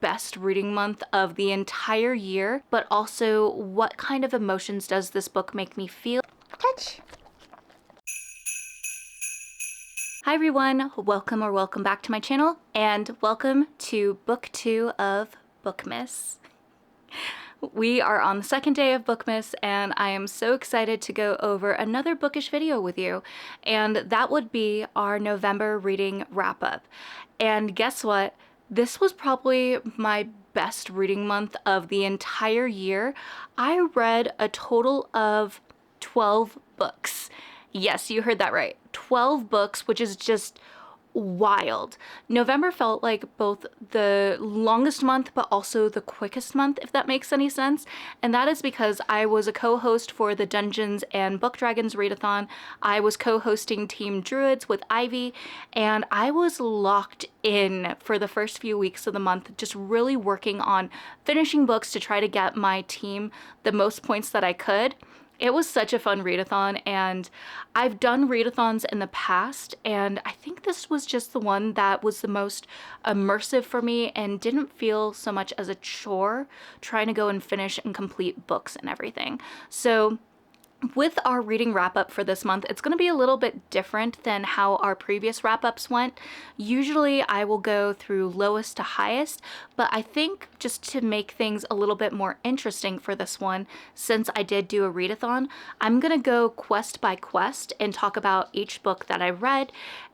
best reading month of the entire year, but also what kind of emotions does this book make me feel? Touch! Hi everyone, welcome back to my channel, and welcome to book 2 of Bookmas. We are on the second day of Bookmas, and I am so excited to go over another bookish video with you, and that would be our November reading wrap-up. And guess what? This was probably my best reading month of the entire year. I read a total of 12 books. Yes, you heard that right. 12 books, which is just wild. November felt like both the longest month but also the quickest month, if that makes any sense. And that is because I was a co-host for the Dungeons and Book Dragons Readathon. I was co-hosting Team Druids with Ivy, and I was locked in for the first few weeks of the month, just really working on finishing books to try to get my team the most points that I could. It was such a fun readathon, and I've done readathons in the past, and I think this was just the one that was the most immersive for me and didn't feel so much as a chore trying to go and finish and complete books and everything. So with our reading wrap-up for this month, it's going to be a little bit different than how our previous wrap-ups went. Usually I will go through lowest to highest, but I think just to make things a little bit more interesting for this one, since I did do a readathon, I'm going to go quest by quest and talk about each book that I read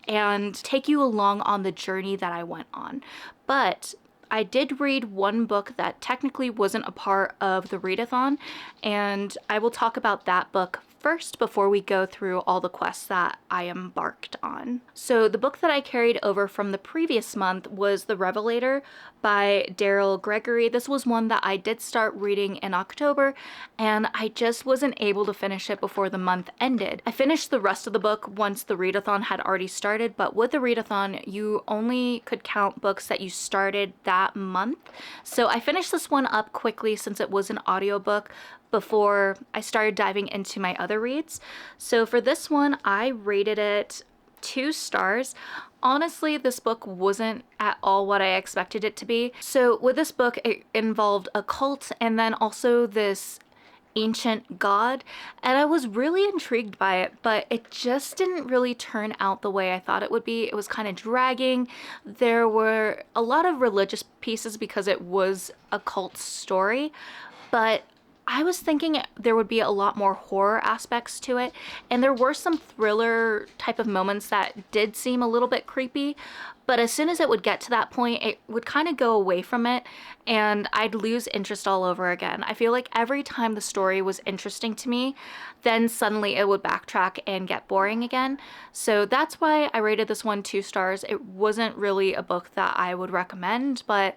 and take you along on the journey that I went on. But I did read one book that technically wasn't a part of the readathon, and I will talk about that book first before we go through all the quests that I embarked on. So the book that I carried over from the previous month was The Revelator by Daryl Gregory. This was one that I did start reading in October, and I just wasn't able to finish it before the month ended. I finished the rest of the book once the readathon had already started, but with the readathon, you only could count books that you started that month. So I finished this one up quickly since it was an audiobook before I started diving into my other reads. So for this one, I rated it 2 stars. Honestly, this book wasn't at all what I expected it to be. So with this book, it involved a cult and then also this ancient god, and I was really intrigued by it, but it just didn't really turn out the way I thought it would be. It was kind of dragging. There were a lot of religious pieces because it was a cult story, but I was thinking there would be a lot more horror aspects to it, and there were some thriller type of moments that did seem a little bit creepy, but as soon as it would get to that point, it would kind of go away from it, and I'd lose interest all over again. I feel like every time the story was interesting to me, then suddenly it would backtrack and get boring again. So that's why I rated this one 2 stars. It wasn't really a book that I would recommend, but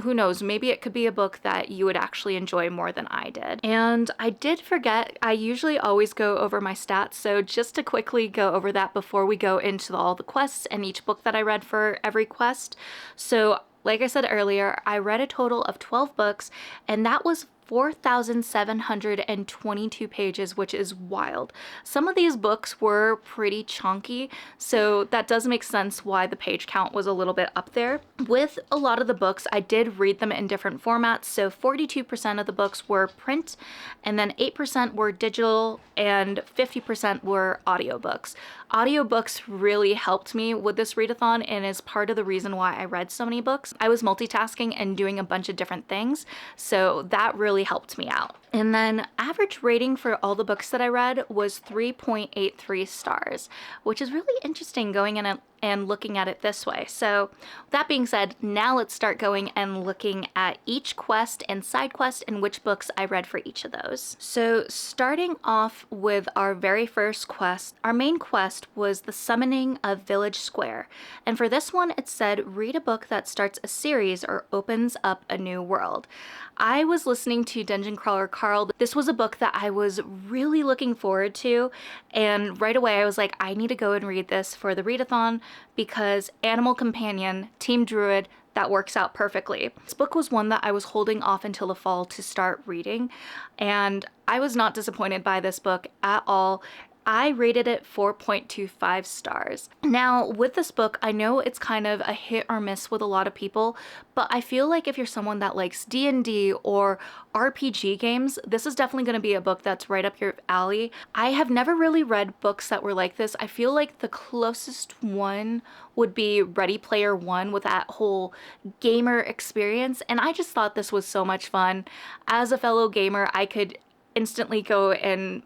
who knows, maybe it could be a book that you would actually enjoy more than I did. And I did forget, I usually always go over my stats, so just to quickly go over that before we go into all the quests and each book that I read for every quest. So like I said earlier, I read a total of 12 books, and that was 4,722 pages, which is wild. Some of these books were pretty chunky, so that does make sense why the page count was a little bit up there. With a lot of the books, I did read them in different formats, so 42% of the books were print, and then 8% were digital, and 50% were audiobooks. Audiobooks really helped me with this readathon and is part of the reason why I read so many books. I was multitasking and doing a bunch of different things, so that really helped me out. And then average rating for all the books that I read was 3.83 stars, which is really interesting going in and looking at it this way. So that being said, now let's start going and looking at each quest and side quest and which books I read for each of those. So starting off with our very first quest, our main quest was The Summoning of Village Square. And for this one, it said, read a book that starts a series or opens up a new world. I was listening to Dungeon Crawler Carl. This was a book that I was really looking forward to, and right away I was like, I need to go and read this for the readathon because Animal Companion, Team Druid, that works out perfectly. This book was one that I was holding off until the fall to start reading, and I was not disappointed by this book at all. I rated it 4.25 stars. Now, with this book, I know it's kind of a hit or miss with a lot of people, but I feel like if you're someone that likes D&D or RPG games, this is definitely going to be a book that's right up your alley. I have never really read books that were like this. I feel like the closest one would be Ready Player One with that whole gamer experience, and I just thought this was so much fun. As a fellow gamer, I could instantly go and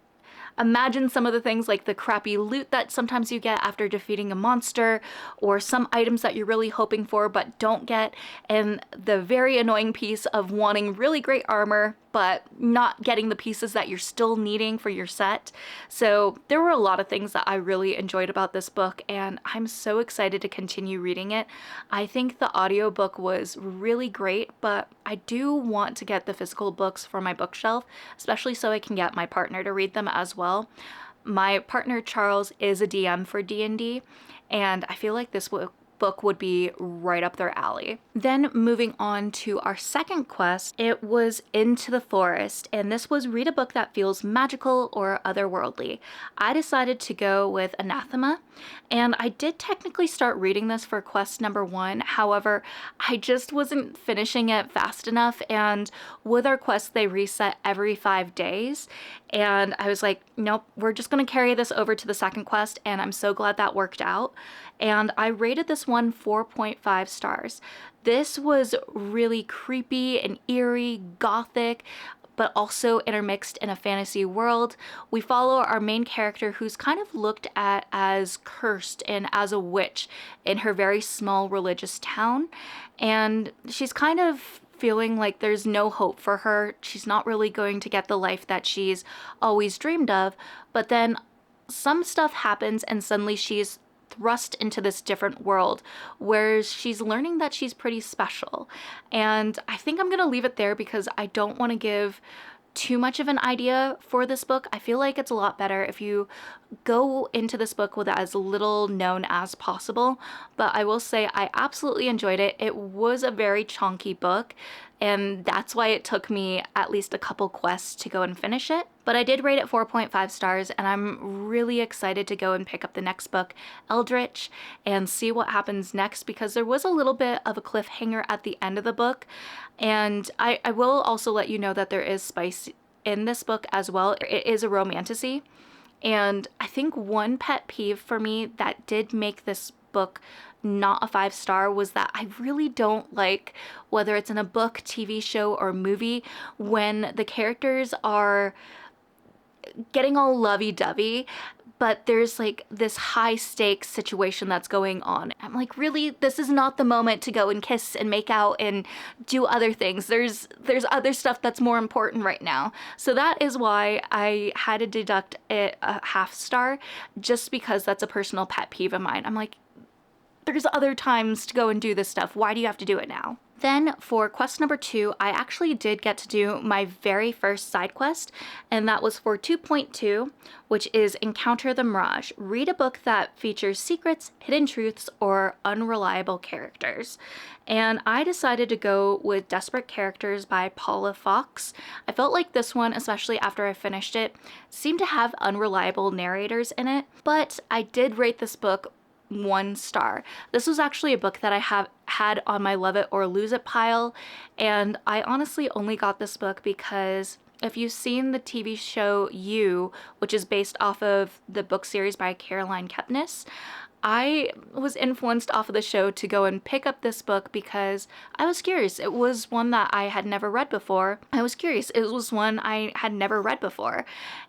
imagine some of the things like the crappy loot that sometimes you get after defeating a monster, or some items that you're really hoping for but don't get, and the very annoying piece of wanting really great armor but not getting the pieces that you're still needing for your set. So there were a lot of things that I really enjoyed about this book, and I'm so excited to continue reading it. I think the audiobook was really great, but I do want to get the physical books for my bookshelf, especially so I can get my partner to read them as well. My partner Charles is a DM for D&D, and I feel like this book would be right up their alley. Then moving on to our second quest, it was Into the Forest, and this was read a book that feels magical or otherworldly. I decided to go with Anathema, and I did technically start reading this for quest number 1. However, I just wasn't finishing it fast enough, and with our quests they reset every 5 days, and I was like, nope, we're just gonna carry this over to the second quest, and I'm so glad that worked out. And I rated this one 4.5 stars. This was really creepy and eerie, gothic, but also intermixed in a fantasy world. We follow our main character who's kind of looked at as cursed and as a witch in her very small religious town. And she's kind of feeling like there's no hope for her. She's not really going to get the life that she's always dreamed of. But then some stuff happens and suddenly she's thrust into this different world where she's learning that she's pretty special. And I think I'm gonna leave it there because I don't want to give too much of an idea for this book. I feel like it's a lot better if you go into this book with as little known as possible, but I will say I absolutely enjoyed it. It was a very chunky book, and that's why it took me at least a couple quests to go and finish it. But I did rate it 4.5 stars, and I'm really excited to go and pick up the next book, Eldritch, and see what happens next, because there was a little bit of a cliffhanger at the end of the book. And I will also let you know that there is spice in this book as well. It is a romantasy. And I think one pet peeve for me that did make this book not a 5-star was that I really don't like, whether it's in a book, TV show, or movie, when the characters are getting all lovey-dovey, but there's like this high stakes situation that's going on. I'm like, really? This is not the moment to go and kiss and make out and do other things. There's other stuff that's more important right now. So that is why I had to deduct it a 1/2 star, just because that's a personal pet peeve of mine. I'm like, there's other times to go and do this stuff. Why do you have to do it now? Then for quest number 2, I actually did get to do my very first side quest, and that was for 2.2, which is Encounter the Mirage. Read a book that features secrets, hidden truths, or unreliable characters. And I decided to go with Desperate Characters by Paula Fox. I felt like this one, especially after I finished it, seemed to have unreliable narrators in it, but I did rate this book 1 star. This was actually a book that I have had on my love it or lose it pile, and I honestly only got this book because if you've seen the TV show You, which is based off of the book series by Caroline Kepnes, I was influenced off of the show to go and pick up this book because I was curious. It was one that I had never read before. I was curious. It was one I had never read before,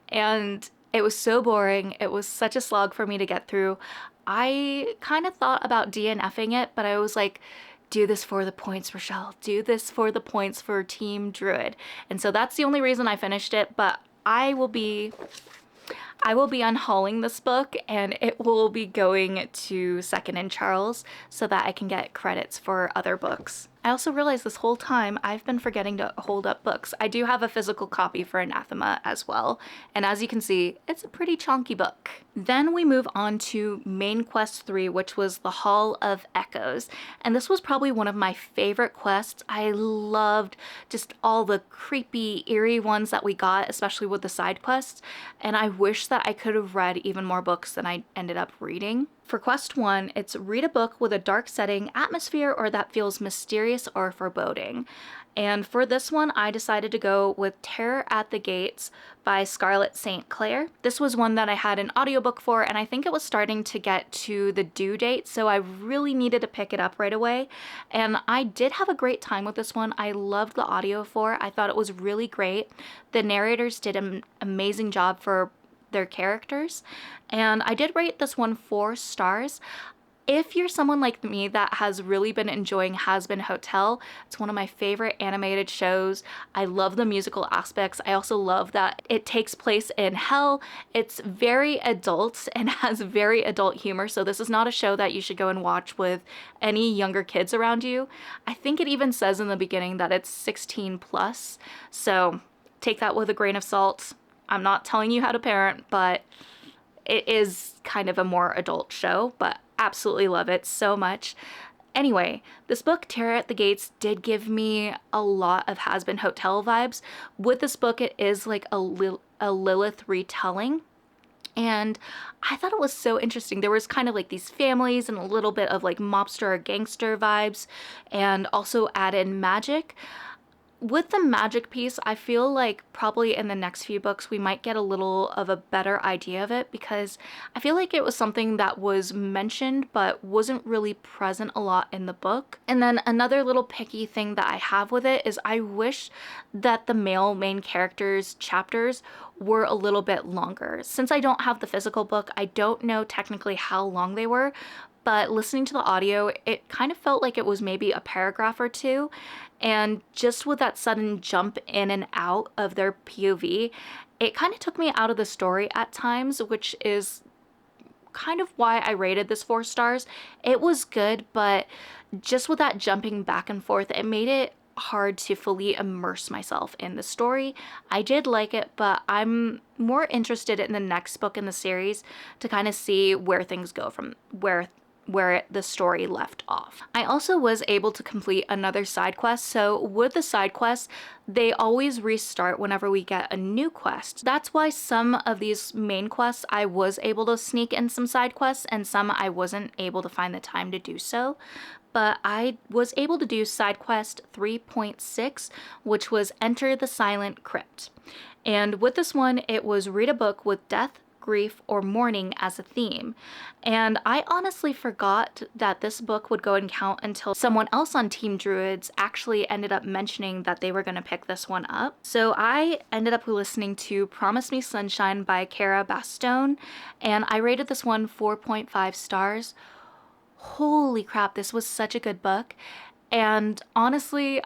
and it was so boring. It was such a slog for me to get through. I kind of thought about DNFing it, but I was like, do this for the points, Rochelle. Do this for the points for Team Druid. And so that's the only reason I finished it, but I will be unhauling this book, and it will be going to Second and Charles so that I can get credits for other books. I also realized this whole time I've been forgetting to hold up books. I do have a physical copy for Anathema as well, and as you can see, it's a pretty chunky book. Then we move on to Main Quest 3, which was the Hall of Echoes, and this was probably one of my favorite quests. I loved just all the creepy, eerie ones that we got, especially with the side quests, and I wish that I could have read even more books than I ended up reading. For Quest 1, it's read a book with a dark setting, atmosphere, or that feels mysterious or foreboding. And for this one, I decided to go with Terror at the Gates by Scarlett St. Clair. This was one that I had an audiobook for, and I think it was starting to get to the due date, so I really needed to pick it up right away. And I did have a great time with this one. I loved the audio for it. I thought it was really great. The narrators did an amazing job for their characters, and I did rate this one 4 stars. If you're someone like me that has really been enjoying Has Been Hotel, it's one of my favorite animated shows. I love the musical aspects. I also love that it takes place in hell. It's very adult and has very adult humor, so this is not a show that you should go and watch with any younger kids around you. I think it even says in the beginning that it's 16 plus, so take that with a grain of salt. I'm not telling you how to parent, but it is kind of a more adult show, but absolutely love it so much. Anyway, this book, Terror at the Gates, did give me a lot of Has Been Hotel vibes. With this book, it is like a Lilith retelling. And I thought it was so interesting. There was kind of like these families and a little bit of like mobster or gangster vibes, and also add in magic. With the magic piece, I feel like probably in the next few books we might get a little of a better idea of it, because I feel like it was something that was mentioned but wasn't really present a lot in the book. And then another little picky thing that I have with it is I wish that the male main characters' chapters were a little bit longer. Since I don't have the physical book, I don't know technically how long they were, but listening to the audio, it kind of felt like it was maybe a paragraph or two. And just with that sudden jump in and out of their POV, it kind of took me out of the story at times, which is kind of why I rated this 4 stars. It was good, but just with that jumping back and forth, it made it hard to fully immerse myself in the story. I did like it, but I'm more interested in the next book in the series to kind of see where things go from where the story left off. I also was able to complete another side quest. So with the side quests, they always restart whenever we get a new quest. That's why some of these main quests I was able to sneak in some side quests, and some I wasn't able to find the time to do so. But I was able to do side quest 3.6, which was Enter the Silent Crypt. And with this one, it was read a book with death, grief, or mourning as a theme. And I honestly forgot that this book would go and count until someone else on Team Druids actually ended up mentioning that they were going to pick this one up. So I ended up listening to Promise Me Sunshine by Cara, Bastone, and I rated this one 4.5 stars. Holy crap, this was such a good book. And honestly,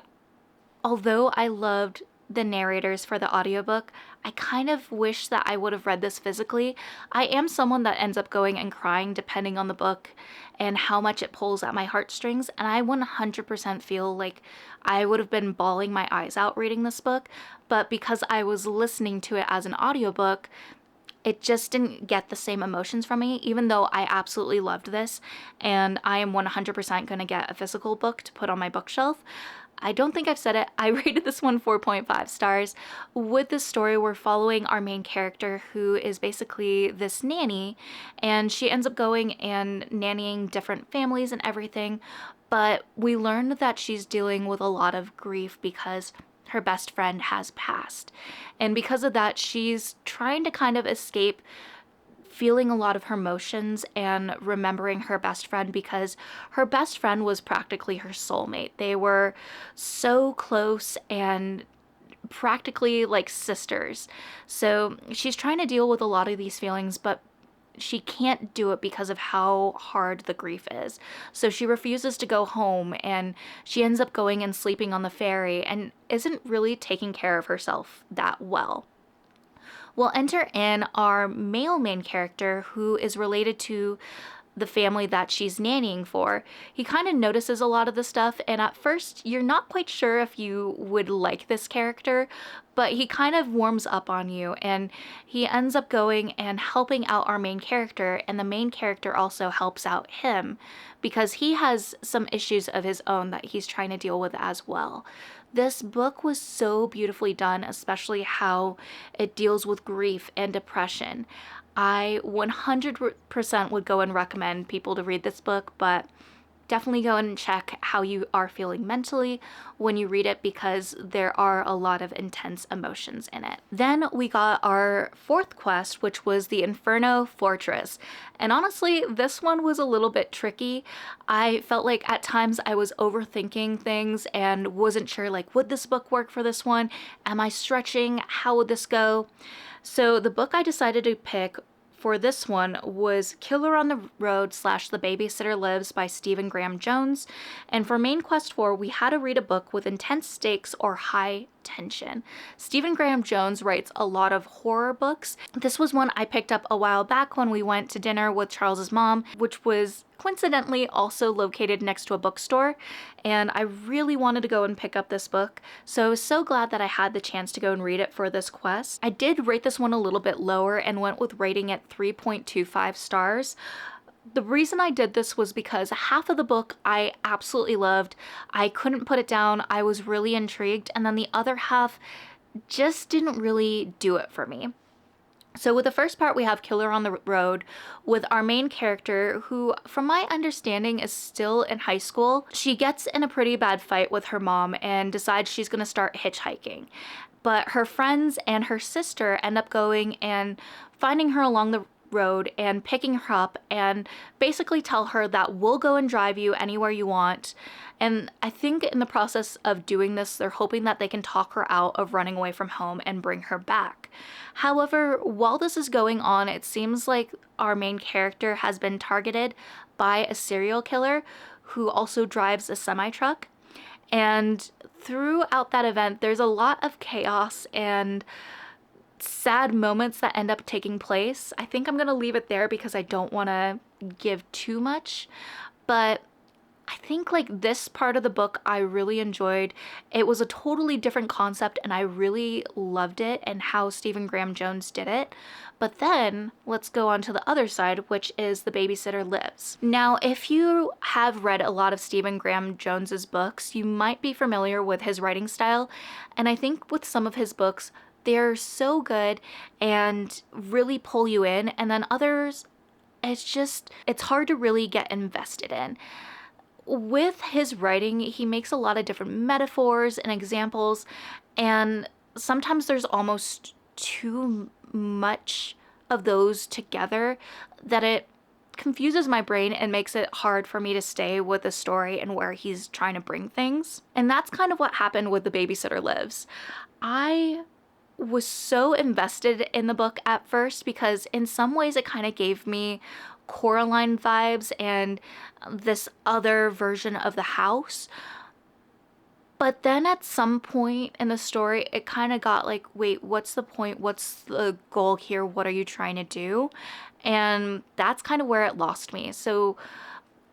although I loved the narrators for the audiobook, I kind of wish that I would have read this physically. I am someone that ends up going and crying depending on the book and how much it pulls at my heartstrings, and I 100% feel like I would have been bawling my eyes out reading this book, but because I was listening to it as an audiobook, it just didn't get the same emotions from me, even though I absolutely loved this, and I am 100% going to get a physical book to put on my bookshelf. I don't think I've said it. I rated this one 4.5 stars. With this story, we're following our main character, who is basically this nanny, and she ends up going and nannying different families and everything, but we learned that she's dealing with a lot of grief because her best friend has passed. And because of that, she's trying to kind of escape feeling a lot of her emotions and remembering her best friend, because her best friend was practically her soulmate. They were so close and practically like sisters. So she's trying to deal with a lot of these feelings, but she can't do it because of how hard the grief is. So she refuses to go home, and she ends up going and sleeping on the ferry and isn't really taking care of herself that well. We'll enter in our male main character, who is related to the family that she's nannying for. He kind of notices a lot of the stuff, and at first you're not quite sure if you would like this character, but he kind of warms up on you, and he ends up going and helping out our main character, and the main character also helps out him because he has some issues of his own that he's trying to deal with as well. This book was so beautifully done, especially how it deals with grief and depression. I 100% would go and recommend people to read this book, but definitely go and check how you are feeling mentally when you read it because there are a lot of intense emotions in it. Then we got our fourth quest, which was the Inferno Fortress. And honestly, this one was a little bit tricky. I felt like at times I was overthinking things and wasn't sure, like, would this book work for this one? Am I stretching? How would this go? So the book I decided to pick for this one was Killer on the Road / The Babysitter Lives by Stephen Graham Jones. And for main quest 4, we had to read a book with intense stakes or high tension. Stephen Graham Jones writes a lot of horror books. This was one I picked up a while back when we went to dinner with Charles's mom, which was coincidentally also located next to a bookstore, and I really wanted to go and pick up this book, so I was so glad that I had the chance to go and read it for this quest. I did rate this one a little bit lower and went with rating it 3.25 stars. The reason I did this was because half of the book I absolutely loved. I couldn't put it down. I was really intrigued. And then the other half just didn't really do it for me. So with the first part, we have Killer on the Road with our main character who, from my understanding, is still in high school. She gets in a pretty bad fight with her mom and decides she's going to start hitchhiking. But her friends and her sister end up going and finding her along the road and picking her up and basically tell her that we'll go and drive you anywhere you want. And I think in the process of doing this, they're hoping that they can talk her out of running away from home and bring her back. However, while this is going on, it seems like our main character has been targeted by a serial killer who also drives a semi-truck. And throughout that event, there's a lot of chaos and sad moments that end up taking place. I think I'm gonna leave it there because I don't want to give too much, but I think like this part of the book I really enjoyed. It was a totally different concept and I really loved it and how Stephen Graham Jones did it. But then let's go on to the other side, which is The Babysitter Lives. Now, if you have read a lot of Stephen Graham Jones's books, you might be familiar with his writing style, and I think with some of his books they're so good and really pull you in, and then others, it's hard to really get invested in. With his writing, he makes a lot of different metaphors and examples, and sometimes there's almost too much of those together that it confuses my brain and makes it hard for me to stay with the story and where he's trying to bring things. And that's kind of what happened with The Babysitter Lives. I was so invested in the book at first because in some ways it kind of gave me Coraline vibes and this other version of the house. But then at some point in the story, it kind of got like, wait, what's the point? What's the goal here? What are you trying to do? And that's kind of where it lost me. So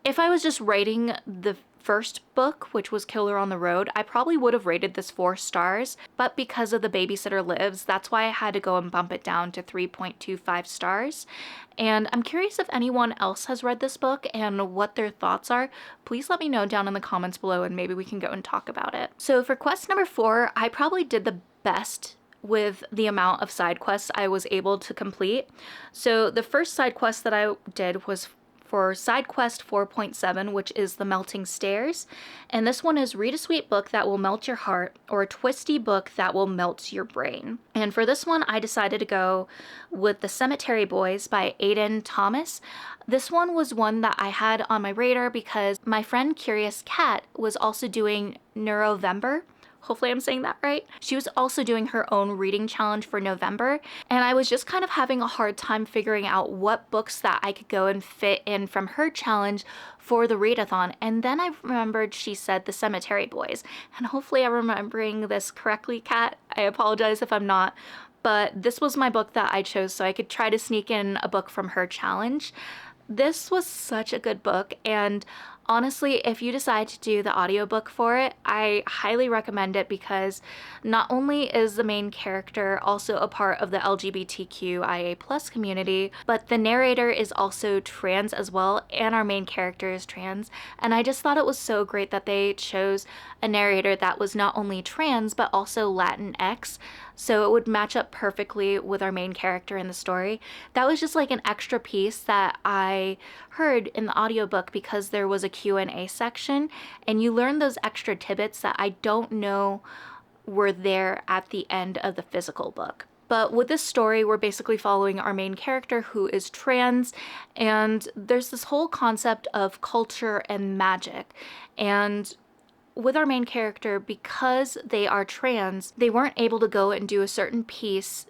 if I was just writing the first book, which was Killer on the Road, I probably would have rated this 4 stars, but because of The Babysitter Lives, that's why I had to go and bump it down to 3.25 stars. And I'm curious if anyone else has read this book and what their thoughts are. Please let me know down in the comments below and maybe we can go and talk about it. So for quest number 4, I probably did the best with the amount of side quests I was able to complete. So the first side quest that I did was for side quest 4.7, which is The Melting Stairs. And this one is read a sweet book that will melt your heart or a twisty book that will melt your brain. And for this one, I decided to go with The Cemetery Boys by Aidan Thomas. This one was one that I had on my radar because my friend Curious Cat was also doing Neurovember. Hopefully I'm saying that right. She was also doing her own reading challenge for November, and I was just kind of having a hard time figuring out what books that I could go and fit in from her challenge for the readathon. And then I remembered she said The Cemetery Boys, and hopefully I'm remembering this correctly, Kat. I apologize if I'm not, but this was my book that I chose so I could try to sneak in a book from her challenge. This was such a good book, and honestly, if you decide to do the audiobook for it, I highly recommend it because not only is the main character also a part of the LGBTQIA+ community, but the narrator is also trans as well, and our main character is trans. And I just thought it was so great that they chose a narrator that was not only trans, but also Latinx, so it would match up perfectly with our main character in the story. That was just like an extra piece that I heard in the audiobook because there was a Q&A section, and you learn those extra tidbits that I don't know were there at the end of the physical book. But with this story, we're basically following our main character who is trans, and there's this whole concept of culture and magic. And with our main character, because they are trans, they weren't able to go and do a certain piece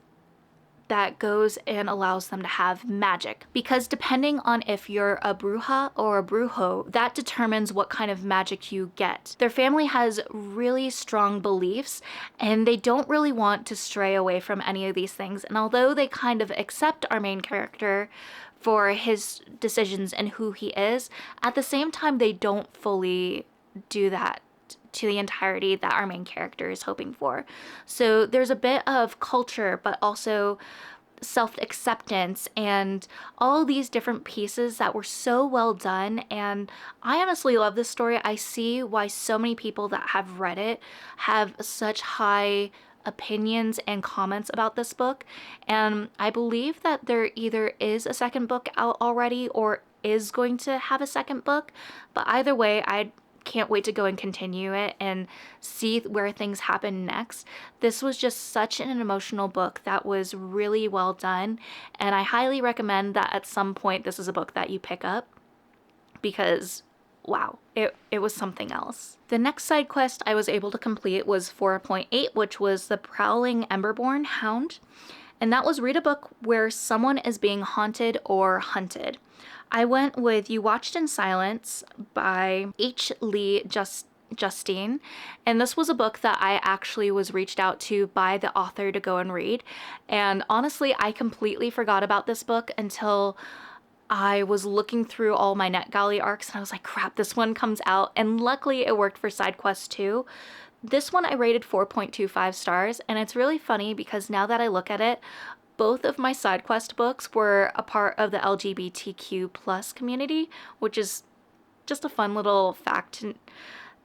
that goes and allows them to have magic. Because depending on if you're a bruja or a brujo, that determines what kind of magic you get. Their family has really strong beliefs, and they don't really want to stray away from any of these things. And although they kind of accept our main character for his decisions and who he is, at the same time, they don't fully do that to the entirety that our main character is hoping for. So there's a bit of culture, but also self-acceptance and all these different pieces that were so well done. And I honestly love this story. I see why so many people that have read it have such high opinions and comments about this book. And I believe that there either is a second book out already or is going to have a second book, but either way, I can't wait to go and continue it and see where things happen next. This was just such an emotional book that was really well done, and I highly recommend that at some point this is a book that you pick up because wow, it was something else. The next side quest I was able to complete was 4.8, which was the Prowling Emberborn Hound, and that was read a book where someone is being haunted or hunted. I went with You Watched in Silence by H. Lee Justine, and this was a book that I actually was reached out to by the author to go and read, and honestly I completely forgot about this book until I was looking through all my NetGalley arcs and I was like, crap, this one comes out, and luckily it worked for side quest too. This one I rated 4.25 stars, and it's really funny because now that I look at it, both of my side quest books were a part of the LGBTQ+ community, which is just a fun little fact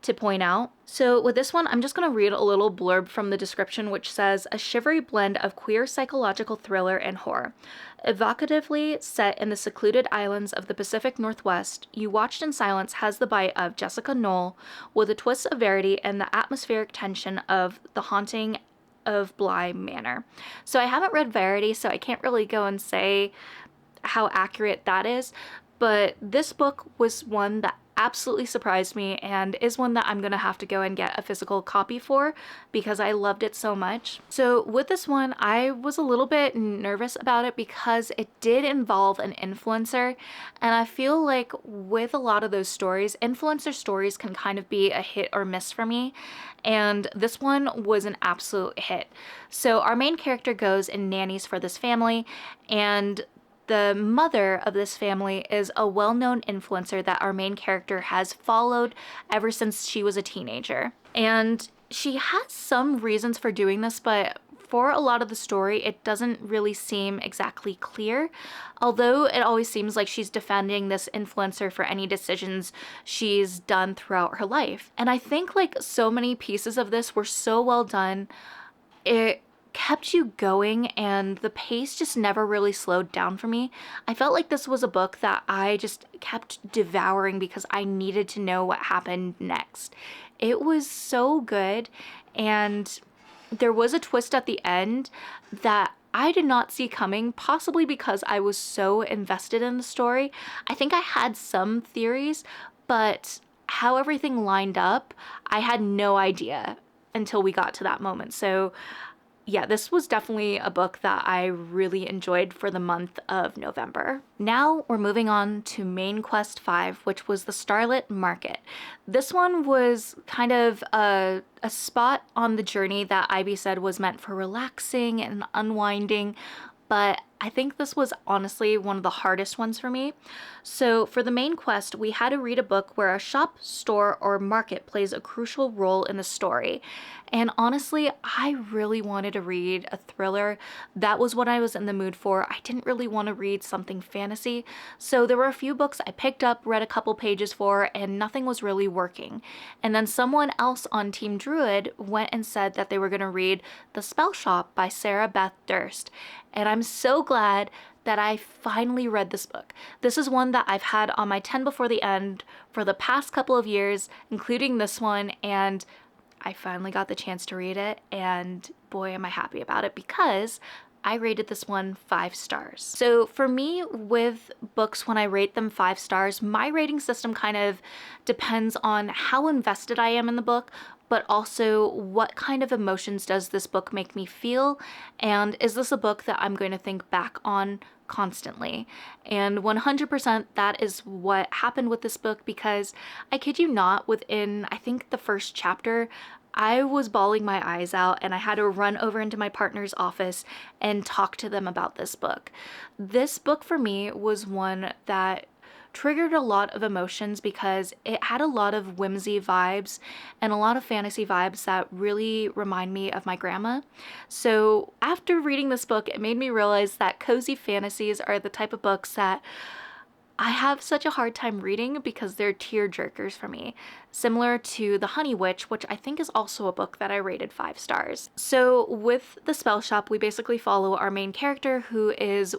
to point out. So with this one, I'm just going to read a little blurb from the description, which says, a shivery blend of queer psychological thriller and horror. Evocatively set in the secluded islands of the Pacific Northwest, You Watched in Silence has the bite of Jessica Knoll with a twist of verity and the atmospheric tension of The Haunting of Bly Manor. So I haven't read Verity, so I can't really go and say how accurate that is, but this book was one that absolutely surprised me and is one that I'm gonna have to go and get a physical copy for because I loved it so much. So with this one, I was a little bit nervous about it because it did involve an influencer, and I feel like with a lot of those stories, influencer stories can kind of be a hit or miss for me, and this one was an absolute hit. So our main character goes and nannies for this family, and the mother of this family is a well-known influencer that our main character has followed ever since she was a teenager. And she has some reasons for doing this, but for a lot of the story, it doesn't really seem exactly clear, although it always seems like she's defending this influencer for any decisions she's done throughout her life. And I think like so many pieces of this were so well done, it kept you going and the pace just never really slowed down for me. I felt like this was a book that I just kept devouring because I needed to know what happened next. It was so good, and there was a twist at the end that I did not see coming, possibly because I was so invested in the story. I think I had some theories, but how everything lined up, I had no idea until we got to that moment. So yeah, this was definitely a book that I really enjoyed for the month of November. Now we're moving on to Main Quest 5, which was the Starlit Market. This one was kind of a spot on the journey that Ivy said was meant for relaxing and unwinding, but I think this was honestly one of the hardest ones for me. So for the main quest, we had to read a book where a shop, store, or market plays a crucial role in the story. And honestly, I really wanted to read a thriller. That was what I was in the mood for. I didn't really want to read something fantasy. So there were a few books I picked up, read a couple pages for, and nothing was really working. And then someone else on Team Druid went and said that they were going to read The Spellshop by Beth Durst. And I'm so glad that I finally read this book. This is one that I've had on my 10 before the end for the past couple of years, including this one, and I finally got the chance to read it, and boy, am I happy about it, because I rated this one 5 stars. So for me, with books, when I rate them 5 stars, my rating system kind of depends on how invested I am in the book, but also what kind of emotions does this book make me feel, and is this a book that I'm going to think back on constantly? And 100% that is what happened with this book, because I kid you not, within I think the first chapter, I was bawling my eyes out and I had to run over into my partner's office and talk to them about this book. This book for me was one that triggered a lot of emotions because it had a lot of whimsy vibes and a lot of fantasy vibes that really remind me of my grandma. So after reading this book, it made me realize that cozy fantasies are the type of books that I have such a hard time reading because they're tear jerkers for me, similar to The Honey Witch, which I think is also a book that I rated 5 stars. So with The Spellshop, we basically follow our main character who is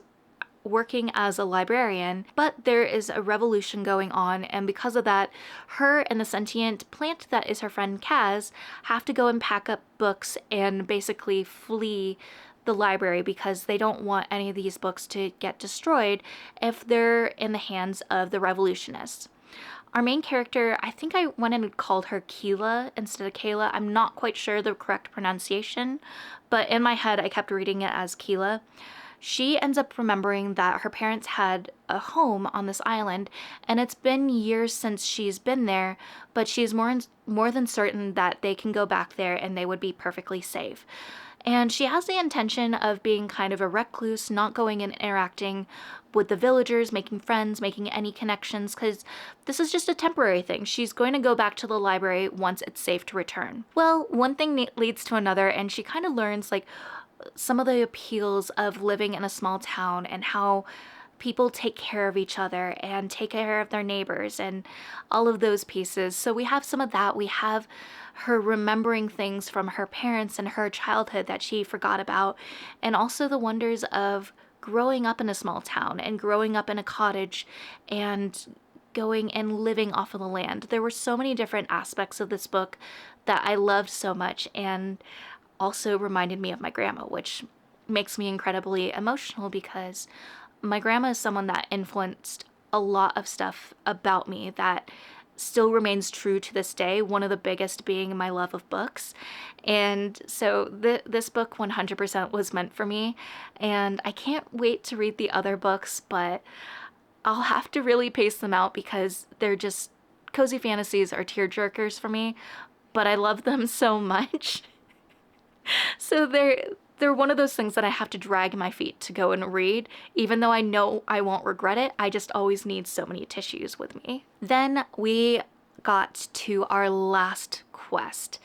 working as a librarian, but there is a revolution going on, and because of that, her and the sentient plant that is her friend Kaz have to go and pack up books and basically flee the library because they don't want any of these books to get destroyed if they're in the hands of the revolutionists. Our main character, I think I went and called her Keela instead of Kayla. I'm not quite sure the correct pronunciation, but in my head I kept reading it as Keela. She ends up remembering that her parents had a home on this island, and it's been years since she's been there, but she's more than certain that they can go back there and they would be perfectly safe. And she has the intention of being kind of a recluse, not going and interacting with the villagers, making friends, making any connections, because this is just a temporary thing. She's going to go back to the library once it's safe to return. Well, one thing leads to another, and she kind of learns like some of the appeals of living in a small town and how people take care of each other and take care of their neighbors and all of those pieces. So we have some of that. We have her remembering things from her parents and her childhood that she forgot about, and also the wonders of growing up in a small town and growing up in a cottage and going and living off of the land. There were so many different aspects of this book that I loved so much, and also reminded me of my grandma, which makes me incredibly emotional because my grandma is someone that influenced a lot of stuff about me that still remains true to this day, one of the biggest being my love of books. And so this book 100% was meant for me, and I can't wait to read the other books, but I'll have to really pace them out because they're just, cozy fantasies are tear jerkers for me, but I love them so much. So they're one of those things that I have to drag my feet to go and read, even though I know I won't regret it. I just always need so many tissues with me. Then we got to our last quest,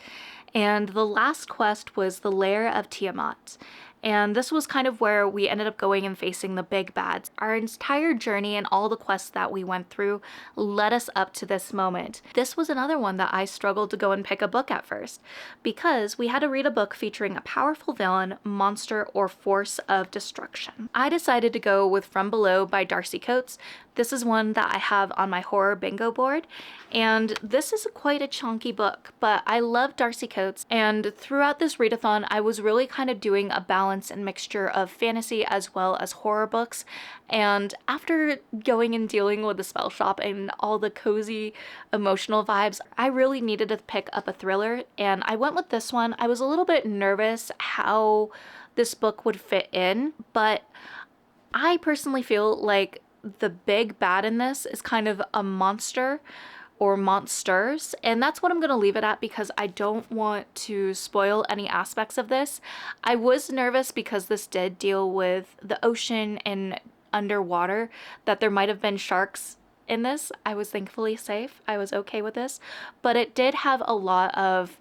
and the last quest was the Lair of Tiamat. And this was kind of where we ended up going and facing the big bads. Our entire journey and all the quests that we went through led us up to this moment. This was another one that I struggled to go and pick a book at first, because we had to read a book featuring a powerful villain, monster, or force of destruction. I decided to go with From Below by Darcy Coates. This is one that I have on my horror bingo board, and this is quite a chunky book, but I love Darcy Coates, and throughout this readathon I was really kind of doing a balance and mixture of fantasy as well as horror books, and after going and dealing with the Spellshop and all the cozy emotional vibes, I really needed to pick up a thriller, and I went with this one. I was a little bit nervous how this book would fit in, but I personally feel like the big bad in this is kind of a monster or monsters, and that's what I'm gonna leave it at because I don't want to spoil any aspects of this. I was nervous because this did deal with the ocean and underwater, that there might have been sharks in this. I was thankfully safe. I was okay with this, but it did have a lot of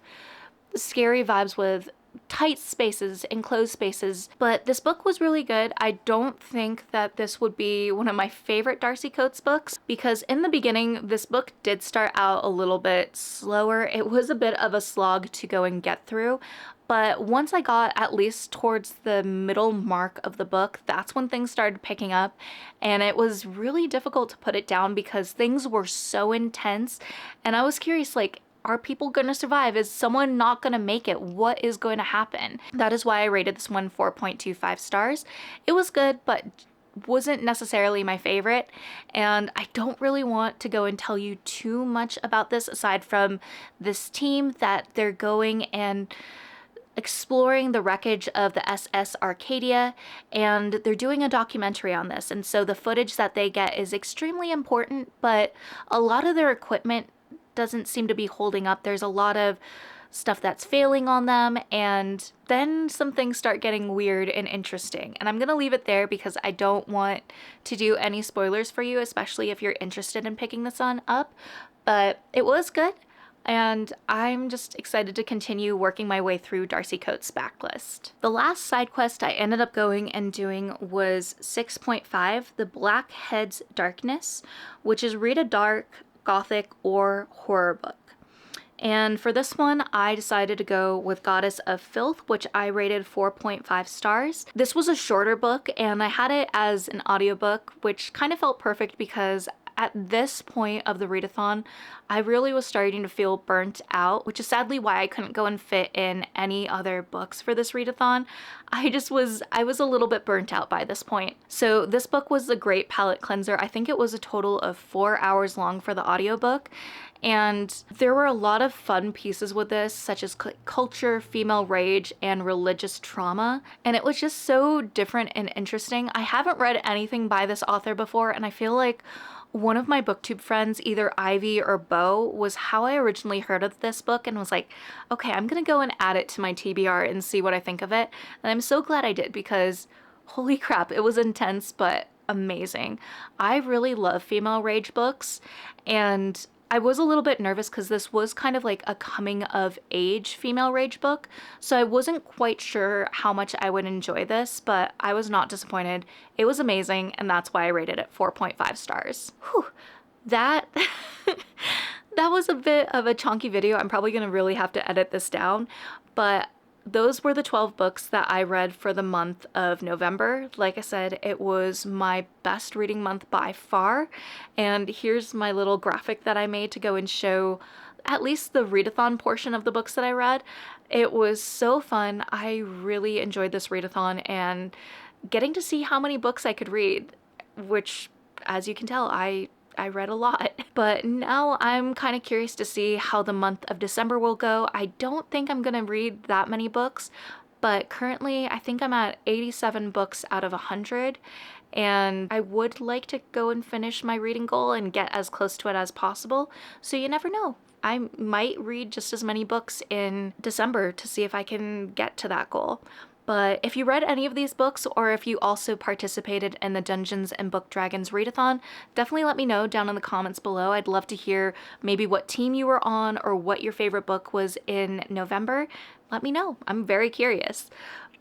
scary vibes with tight spaces, enclosed spaces, but this book was really good. I don't think that this would be one of my favorite Darcy Coates books because in the beginning, this book did start out a little bit slower. It was a bit of a slog to go and get through, but once I got at least towards the middle mark of the book, that's when things started picking up, and it was really difficult to put it down because things were so intense, and I was curious, like, are people gonna survive? Is someone not gonna make it? What is going to happen? That is why I rated this one 4.25 stars. It was good, but wasn't necessarily my favorite, and I don't really want to go and tell you too much about this aside from this team that they're going and exploring the wreckage of the SS Arcadia, and they're doing a documentary on this, and so the footage that they get is extremely important, but a lot of their equipment doesn't seem to be holding up. There's a lot of stuff that's failing on them, and then some things start getting weird and interesting, and I'm gonna leave it there because I don't want to do any spoilers for you, especially if you're interested in picking this one up. But it was good, and I'm just excited to continue working my way through Darcy Coates' backlist. The last side quest I ended up going and doing was 6.5, The Black Head's Darkness, which is read a dark, gothic, or horror book. And for this one, I decided to go with Goddess of Filth, which I rated 4.5 stars. This was a shorter book, and I had it as an audiobook, which kind of felt perfect because at this point of the readathon, I really was starting to feel burnt out, which is sadly why I couldn't go and fit in any other books for this readathon. I was a little bit burnt out by this point. So this book was a great palate cleanser. I think it was a total of 4 hours long for the audiobook. And there were a lot of fun pieces with this, such as culture, female rage, and religious trauma. And it was just so different and interesting. I haven't read anything by this author before, and I feel like one of my booktube friends, either Ivy or Bo, was how I originally heard of this book and was like, okay, I'm gonna go and add it to my TBR and see what I think of it. And I'm so glad I did because holy crap, it was intense but amazing. I really love female rage books, and I was a little bit nervous because this was kind of like a coming of age female rage book, so I wasn't quite sure how much I would enjoy this, but I was not disappointed. It was amazing, and that's why I rated it 4.5 stars. Whew, that that was a bit of a chunky video. I'm probably gonna really have to edit this down, but those were the 12 books that I read for the month of November. Like I said, it was my best reading month by far. And here's my little graphic that I made to go and show at least the readathon portion of the books that I read. It was so fun. I really enjoyed this readathon and getting to see how many books I could read, which, as you can tell, I read a lot. But now I'm kind of curious to see how the month of December will go. I don't think I'm gonna read that many books, but currently I think I'm at 87 books out of 100, and I would like to go and finish my reading goal and get as close to it as possible. So you never know. I might read just as many books in December to see if I can get to that goal. But if you read any of these books, or if you also participated in the Dungeons and Book Dragons readathon, definitely let me know down in the comments below. I'd love to hear maybe what team you were on or what your favorite book was in November. Let me know. I'm very curious.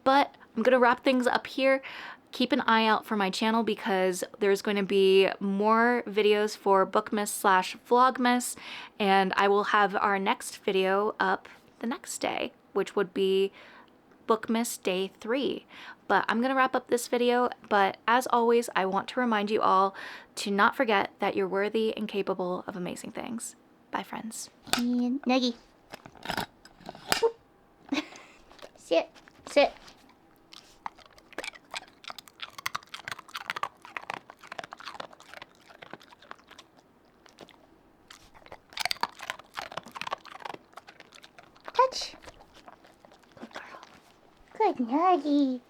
But I'm gonna wrap things up here. Keep an eye out for my channel because there's going to be more videos for Bookmas/Vlogmas, and I will have our next video up the next day, which would be Bookmas Day 3. But I'm gonna wrap up this video, but as always, I want to remind you all to not forget that you're worthy and capable of amazing things. Bye, friends. And Nuggie. Sit. Sit. Touch. Good girl. Good Nuggie.